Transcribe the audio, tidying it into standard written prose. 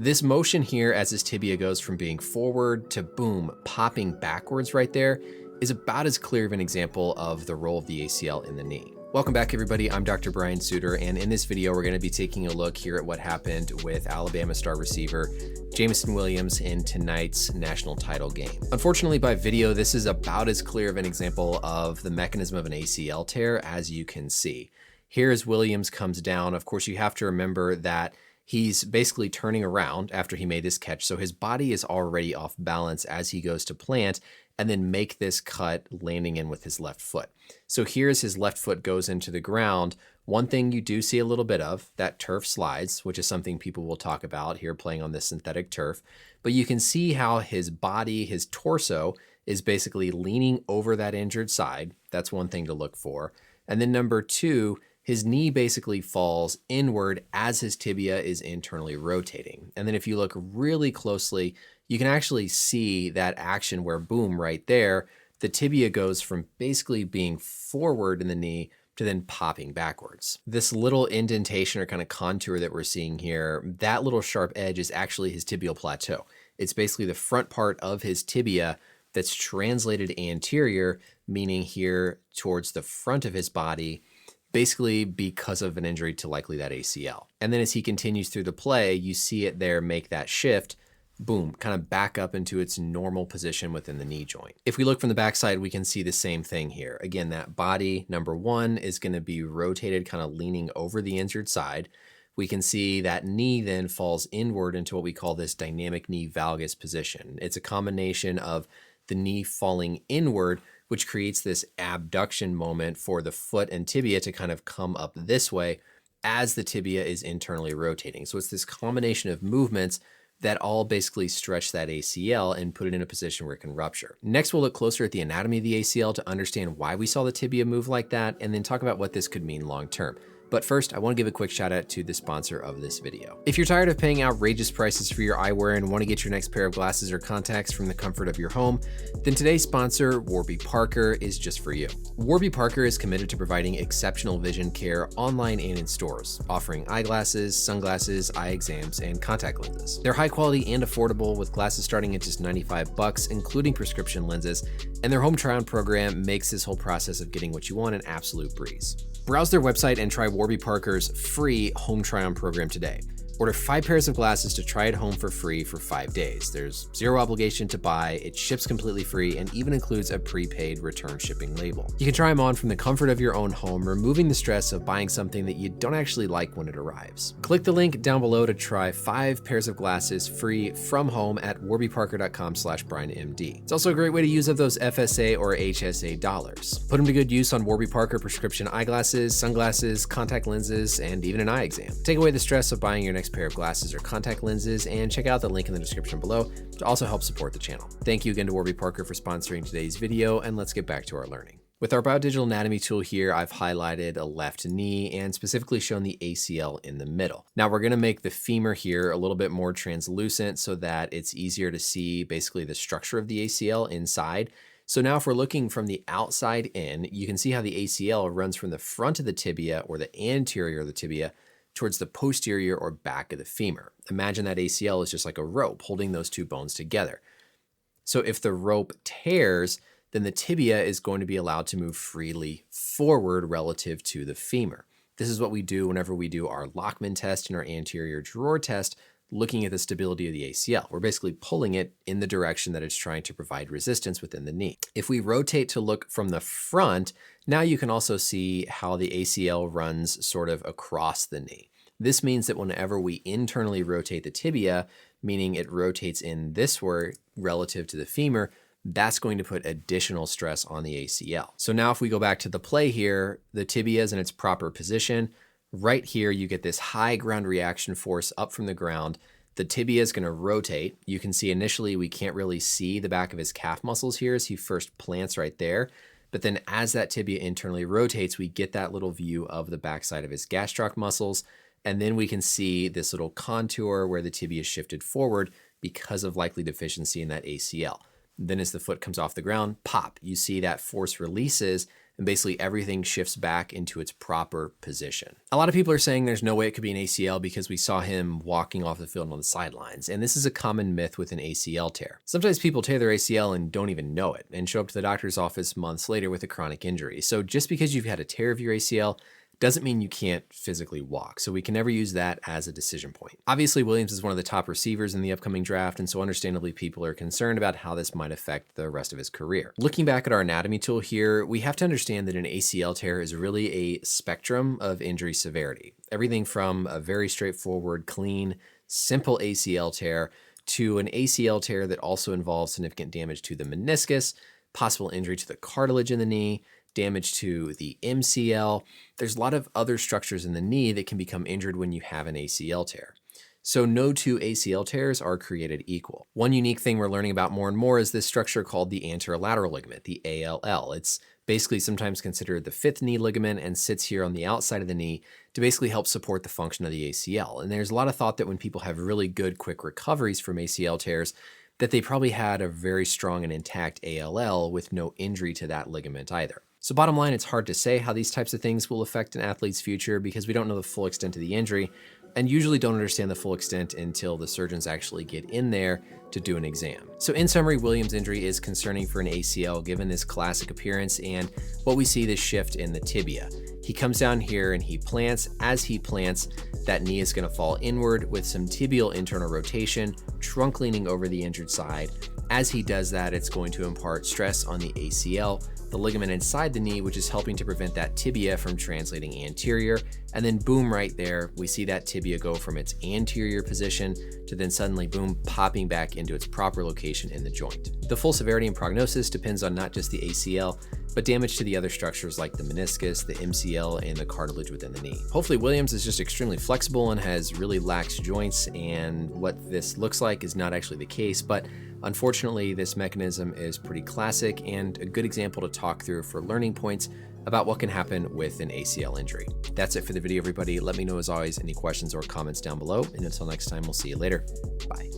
This motion here as his tibia goes from being forward to boom, popping backwards right there is about as clear of an example of the role of the ACL in the knee. Welcome back, everybody. I'm Dr. Brian Sutterer, and in this video, we're going to be taking a look here at what happened with Alabama star receiver Jameson Williams in tonight's national title game. Unfortunately, by video, this is about as clear of an example of the mechanism of an ACL tear as you can see. Here as Williams comes down, of course, you have to remember that he's basically turning around after he made this catch, so his body is already off balance as he goes to plant and then make this cut landing in with his left foot. So here's his left foot goes into the ground. One thing you do see a little bit of, that turf slides, which is something people will talk about here playing on this synthetic turf. But you can see how his body, his torso, is basically leaning over that injured side. That's one thing to look for. And then number two, his knee basically falls inward as his tibia is internally rotating. And then if you look really closely, you can actually see that action where boom, right there, the tibia goes from basically being forward in the knee to then popping backwards. This little indentation or kind of contour that we're seeing here, that little sharp edge is actually his tibial plateau. It's basically the front part of his tibia that's translated anterior, meaning here towards the front of his body, basically because of an injury to likely that ACL. And then as he continues through the play, you see it there make that shift, boom, kind of back up into its normal position within the knee joint. If we look from the backside, we can see the same thing here. Again, that body, number one, is going to be rotated, kind of leaning over the injured side. We can see that knee then falls inward into what we call this dynamic knee valgus position. It's a combination of the knee falling inward, which creates this abduction moment for the foot and tibia to kind of come up this way as the tibia is internally rotating. So it's this combination of movements that all basically stretch that ACL and put it in a position where it can rupture. Next, we'll look closer at the anatomy of the ACL to understand why we saw the tibia move like that, and then talk about what this could mean long term. But first, I want to give a quick shout out to the sponsor of this video. If you're tired of paying outrageous prices for your eyewear and want to get your next pair of glasses or contacts from the comfort of your home, then today's sponsor, Warby Parker, is just for you. Warby Parker is committed to providing exceptional vision care online and in stores, offering eyeglasses, sunglasses, eye exams, and contact lenses. They're high quality and affordable, with glasses starting at just $95, including prescription lenses, and their home try-on program makes this whole process of getting what you want an absolute breeze. Browse their website and try Warby Parker's free home try-on program today. Order 5 pairs of glasses to try at home for free for 5 days. There's zero obligation to buy, it ships completely free, and even includes a prepaid return shipping label. You can try them on from the comfort of your own home, removing the stress of buying something that you don't actually like when it arrives. Click the link down below to try 5 pairs of glasses free from home at warbyparker.com/BrianMD. It's also a great way to use up those FSA or HSA dollars. Put them to good use on Warby Parker prescription eyeglasses, sunglasses, contact lenses, and even an eye exam. Take away the stress of buying your next pair of glasses or contact lenses, and check out the link in the description below to also help support the channel. Thank you again to Warby Parker for sponsoring today's video, and let's get back to our learning. With our biodigital anatomy tool here, I've highlighted a left knee and specifically shown the ACL in the middle. Now we're going to make the femur here a little bit more translucent so that it's easier to see basically the structure of the ACL inside. So now if we're looking from the outside in, you can see how the ACL runs from the front of the tibia or the anterior of the tibia towards the posterior or back of the femur. Imagine that ACL is just like a rope holding those two bones together. So if the rope tears, then the tibia is going to be allowed to move freely forward relative to the femur. This is what we do whenever we do our Lockman test and our anterior drawer test, looking at the stability of the ACL. We're basically pulling it in the direction that it's trying to provide resistance within the knee. If we rotate to look from the front, now you can also see how the ACL runs sort of across the knee. This means that whenever we internally rotate the tibia, meaning it rotates in this way relative to the femur, that's going to put additional stress on the ACL. So now if we go back to the play here, the tibia is in its proper position. Right here, you get this high ground reaction force up from the ground. The tibia is going to rotate. You can see initially we can't really see the back of his calf muscles here as he first plants right there. But then as that tibia internally rotates, we get that little view of the backside of his gastroc muscles. And then we can see this little contour where the tibia is shifted forward because of likely deficiency in that ACL. Then as the foot comes off the ground, pop, you see that force releases and basically everything shifts back into its proper position. A lot of people are saying there's no way it could be an ACL because we saw him walking off the field on the sidelines, and this is a common myth with an ACL tear. Sometimes people tear their ACL and don't even know it, and show up to the doctor's office months later with a chronic injury. So just because you've had a tear of your ACL doesn't mean you can't physically walk, so we can never use that as a decision point. Obviously, Williams is one of the top receivers in the upcoming draft, and so understandably people are concerned about how this might affect the rest of his career. Looking back at our anatomy tool here, we have to understand that an ACL tear is really a spectrum of injury severity. Everything from a very straightforward, clean, simple ACL tear to an ACL tear that also involves significant damage to the meniscus, possible injury to the cartilage in the knee, damage to the MCL. There's a lot of other structures in the knee that can become injured when you have an ACL tear. So no two ACL tears are created equal. One unique thing we're learning about more and more is this structure called the anterolateral ligament, the ALL. It's basically sometimes considered the fifth knee ligament and sits here on the outside of the knee to basically help support the function of the ACL. And there's a lot of thought that when people have really good quick recoveries from ACL tears, that they probably had a very strong and intact ALL with no injury to that ligament either. So bottom line, it's hard to say how these types of things will affect an athlete's future because we don't know the full extent of the injury and usually don't understand the full extent until the surgeons actually get in there to do an exam. So in summary, Williams' injury is concerning for an ACL given this classic appearance and what we see this shift in the tibia. He comes down here and he plants. As he plants, that knee is going to fall inward with some tibial internal rotation, trunk leaning over the injured side. As he does that, it's going to impart stress on the ACL, the ligament inside the knee, which is helping to prevent that tibia from translating anterior. And then boom, right there, we see that tibia go from its anterior position to then suddenly boom, popping back into its proper location in the joint. The full severity and prognosis depends on not just the ACL, but damage to the other structures like the meniscus, the MCL, and the cartilage within the knee. Hopefully Williams is just extremely flexible and has really lax joints, and what this looks like is not actually the case, but unfortunately this mechanism is pretty classic and a good example to talk through for learning points about what can happen with an ACL injury. That's it for the video, everybody. Let me know as always any questions or comments down below, and until next time, we'll see you later. Bye.